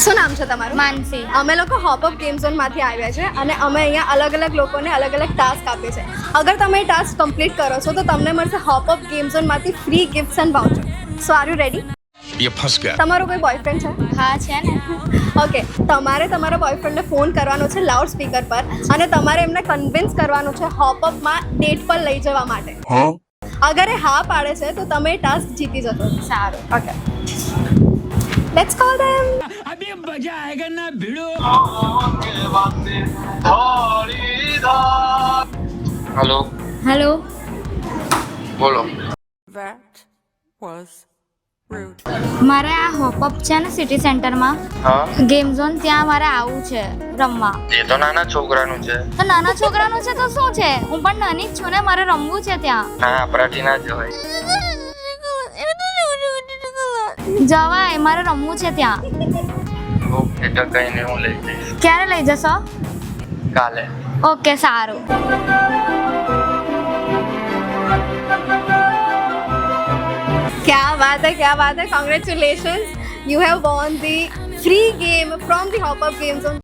શું નામ છે તમારું? માનસી. અમે લોકો હોપઅપ ગેમ ઝોનમાંથી આવ્યા છે અને અમે અહીંયા અલગ અલગ લોકોને અલગ અલગ ટાસ્ક આપીએ છે. અગર તમે એ ટાસ્ક કમ્પ્લીટ કરો છો તો તમને મળશે હોપઅપ ગેમ ઝોનમાંથી free gifts and voucher. So are you ready? ये फंस गया. તમારો કોઈ બોયફ્રેન્ડ છે? હા છે ને. ઓકે, તમારે તમારા બોયફ્રેન્ડને ફોન કરવાનો છે લાઉડ સ્પીકર પર અને તમારે એમને કન્વિન્સ કરવાનું છે હોપઅપમાં ડેટ પર લઈ જવા માટે. અગર એ હા પાડે છે તો તમે એ ટાસ્ક જીતી જશો. સારું. Okay, let's call them. अभी मजा आएगा ना भिड़ो. Hello hello. बोलो. That was rude. મારે આ હોપઅપ છે ને સિટી સેન્ટરમાં હા ગેમ ઝોન, ત્યાં મારે આવવું છે રમવા. એ તો નાના છોકરાનું છે. તો નાના છોકરાનું છે તો શું છે, હું પણ નાની જ છું ને, મારે રમવું છે ત્યાં. ના આપણાથી ના જવાય. જવાય, મારે રમવું છે ત્યાં. ઓકે તો કઈ નહીં, હું લઈ જઈશ ક્યારે લઈ જશો? કાલે. ઓકે સારું. क्या बात है, क्या बात है. Congratulations, you have won the free game from the Hop Up Game Zone.